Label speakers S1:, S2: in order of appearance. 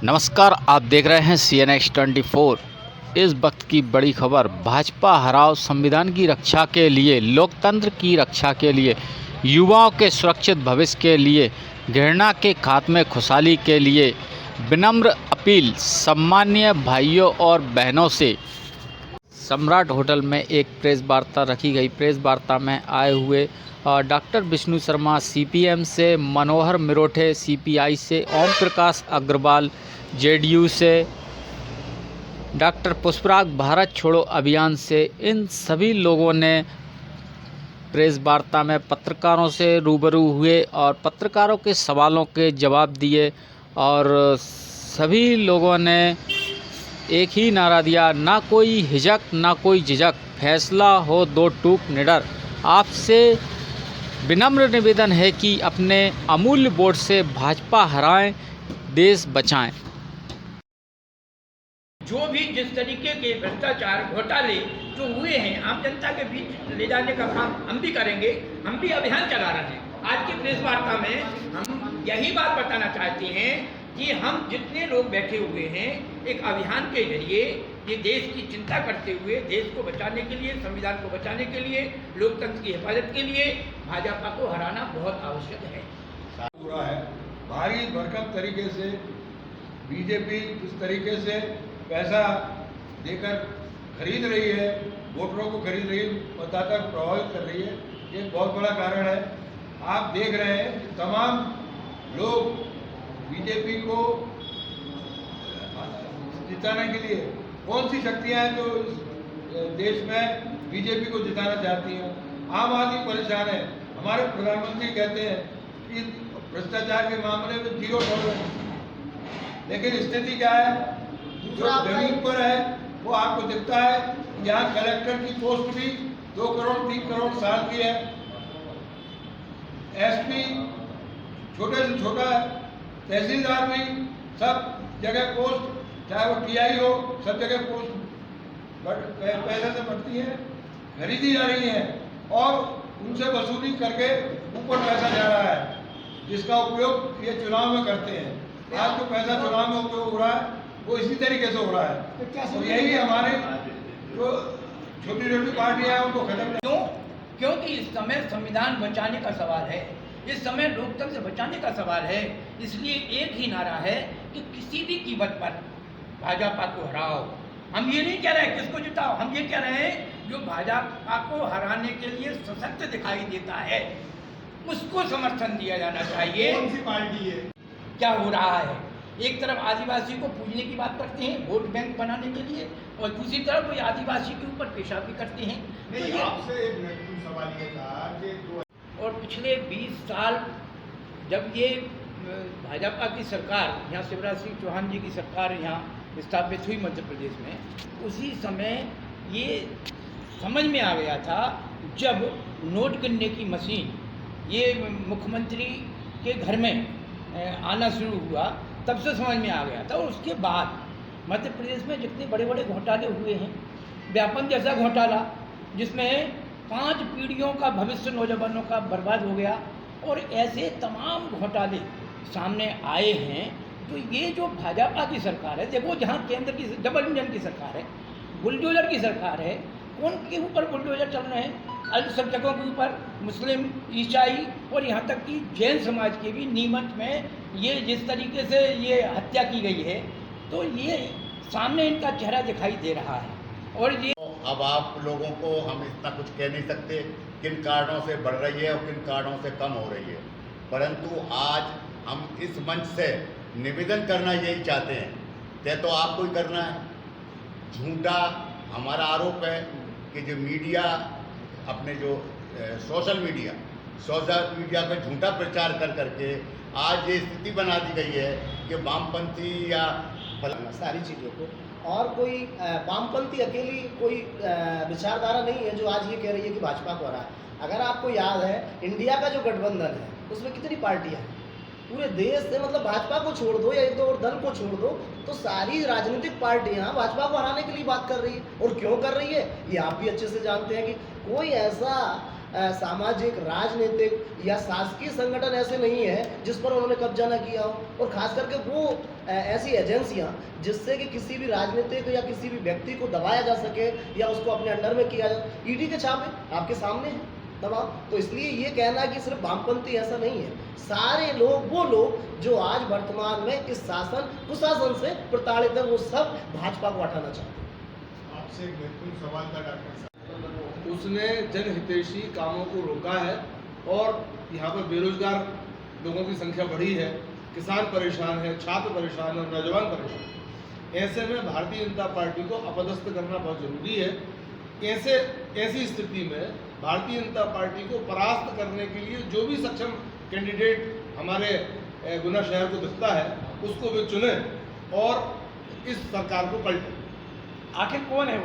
S1: नमस्कार, आप देख रहे हैं CNX 24। इस वक्त की बड़ी खबर, भाजपा हराओ संविधान की रक्षा के लिए, लोकतंत्र की रक्षा के लिए, युवाओं के सुरक्षित भविष्य के लिए, घृणा के खात्मे, खुशहाली के लिए विनम्र अपील। सम्मानीय भाइयों और बहनों से सम्राट होटल में एक प्रेस वार्ता रखी गई। प्रेस वार्ता में आए हुए डॉक्टर विष्णु शर्मा CPM से, मनोहर मिरोठे CPI से, ओम प्रकाश अग्रवाल JDU से, डॉक्टर पुष्पराग भारत छोड़ो अभियान से, इन सभी लोगों ने प्रेस वार्ता में पत्रकारों से रूबरू हुए और पत्रकारों के सवालों के जवाब दिए। और सभी लोगों ने एक ही नारा दिया, ना कोई हिचक ना कोई झिझक, फैसला हो दो टूक निडर। आपसे विनम्र निवेदन है कि अपने अमूल्य वोट से भाजपा हराएं, देश बचाएं।
S2: जो भी जिस तरीके के भ्रष्टाचार घोटाले जो हुए हैं आम जनता के बीच ले जाने का काम हम भी करेंगे। हम भी अभियान चला रहे हैं। आज की प्रेस वार्ता में हम यही बात बताना चाहते हैं कि हम जितने लोग बैठे हुए हैं एक अभियान के जरिए ये देश की चिंता करते हुए, देश को बचाने के लिए, संविधान को बचाने के लिए, लोकतंत्र की हिफाजत के लिए भाजपा को हराना बहुत आवश्यक है।
S3: पूरा है भारी भरकम तरीके से बीजेपी इस तरीके से पैसा देकर खरीद रही है, वोटरों को खरीद रही है, मतदाता को प्रभावित कर रही है। ये बहुत बड़ा कारण है। आप देख रहे हैं कि तमाम लोग बीजेपी को जिताने के लिए, कौन सी शक्तियां हैं जो इस देश में बीजेपी को जिताना चाहती हैं। आम आदमी परेशान है। हमारे प्रधानमंत्री कहते हैं कि भ्रष्टाचार के मामले में 0 टॉलरेंस, लेकिन स्थिति क्या है? जो जमीन पर है वो आपको दिखता है। यहाँ कलेक्टर की पोस्ट भी 2 करोड़ 3 करोड़ साल की है। SP छोटे से छोटा है, तहसीलदार भी सब जगह पोस्ट, चाहे वो TI हो, सब जगह पोस्ट पैसे से बढ़ती है, खरीदी जा रही है और उनसे वसूली करके ऊपर पैसा जा रहा है, जिसका उपयोग ये चुनाव में करते हैं। आज जो पैसा चुनाव में उपयोग हो रहा है वो इसी तरीके से हो रहा है। तो यही हमारे जो छोटी छोटी पार्टियां हैं उनको खत्म।
S2: क्योंकि इस समय संविधान बचाने का सवाल है, इस समय लोकतंत्र बचाने का सवाल है। इसलिए एक ही नारा है कि किसी भी कीमत पर भाजपा को हराओ। हम ये नहीं कह रहे हैं किसको जिताओ, हम ये कह रहे हैं जो भाजपा को हराने के लिए सशक्त दिखाई देता है उसको समर्थन दिया जाना चाहिए।
S3: कौन सी पार्टी है?
S2: क्या हो रहा है? एक तरफ आदिवासी को पूजने की बात करते हैं वोट बैंक बनाने के लिए, और दूसरी तरफ कोई आदिवासी के ऊपर पेशाब भी करते हैं।
S3: नहीं, आपसे एक महत्वपूर्ण सवाल ये था कि
S2: और पिछले 20 साल जब ये भाजपा की सरकार, यहाँ शिवराज सिंह चौहान जी की सरकार यहाँ स्थापित हुई मध्य प्रदेश में, उसी समय ये समझ में आ गया था जब नोट गिनने की मशीन ये मुख्यमंत्री के घर में आना शुरू हुआ, तब से समझ में आ गया था। और उसके बाद मध्य प्रदेश में जितने बड़े बड़े घोटाले हुए हैं, व्यापम जैसा घोटाला जिसमें 5 पीढ़ियों का भविष्य नौजवानों का बर्बाद हो गया, और ऐसे तमाम घोटाले सामने आए हैं। तो ये जो भाजपा की सरकार है, देखो जहाँ केंद्र की डबल इंजन की सरकार है, बुलडोजर की सरकार है, कौन के ऊपर बुलडोजर चल रहे हैं? अल्पसंख्यकों के ऊपर, मुस्लिम, ईसाई और यहाँ तक कि जैन समाज के भी नीमच में ये जिस तरीके से ये हत्या की गई है, तो ये सामने इनका चेहरा दिखाई दे रहा है। और ये
S4: अब आप लोगों को हम इतना कुछ कह नहीं सकते किन कारणों से बढ़ रही है और किन कारणों से कम हो रही है, परंतु आज हम इस मंच से निवेदन करना यही चाहते हैं, तय तो आपको ही करना है। झूठा हमारा आरोप है कि जो मीडिया अपने जो सोशल मीडिया पे झूठा प्रचार कर करके आज ये स्थिति बना दी गई है कि वामपंथी या
S5: सारी चीज़ों को, और कोई वामपंथी अकेली कोई विचारधारा नहीं है जो आज ये कह रही है कि भाजपा को हरा है। अगर आपको याद है, इंडिया का जो गठबंधन है उसमें कितनी पार्टियां हैं? पूरे देश से, मतलब भाजपा को छोड़ दो या 1-2 और दल को छोड़ दो, तो सारी राजनीतिक पार्टियां भाजपा को हराने के लिए बात कर रही है। और क्यों कर रही है ये आप भी अच्छे से जानते हैं कि कोई ऐसा सामाजिक, राजनीतिक या शासकीय संगठन ऐसे नहीं है जिस पर उन्होंने कब्जा ना किया हो, और खास करके वो ऐसी एजेंसियां जिससे कि किसी भी राजनीतिक या किसी भी व्यक्ति को दबाया जा सके या उसको अपने अंडर में किया जा। ईडी के छापे आपके सामने हैं तमाम। तो इसलिए ये कहना कि सिर्फ वामपंथी, ऐसा नहीं है। सारे लोग, वो लोग जो आज वर्तमान में इस शासन कुशासन से प्रताड़ित है, वो सब भाजपा को हटाना चाहते हैं।
S6: आपसे एक महत्वपूर्ण सवाल था डॉक्टर साहब, उसने जनहितैषी कामों को रोका है और यहाँ पर बेरोजगार लोगों की संख्या बढ़ी है, किसान परेशान है, छात्र परेशान है, नौजवान परेशान है। ऐसे में भारतीय जनता पार्टी को अपदस्थ करना बहुत जरूरी है। ऐसी स्थिति में भारतीय जनता पार्टी को परास्त करने के लिए जो भी सक्षम कैंडिडेट हमारे गुना शहर को दिखता है उसको वे चुने और इस सरकार को पलटें।
S2: आखिर कौन है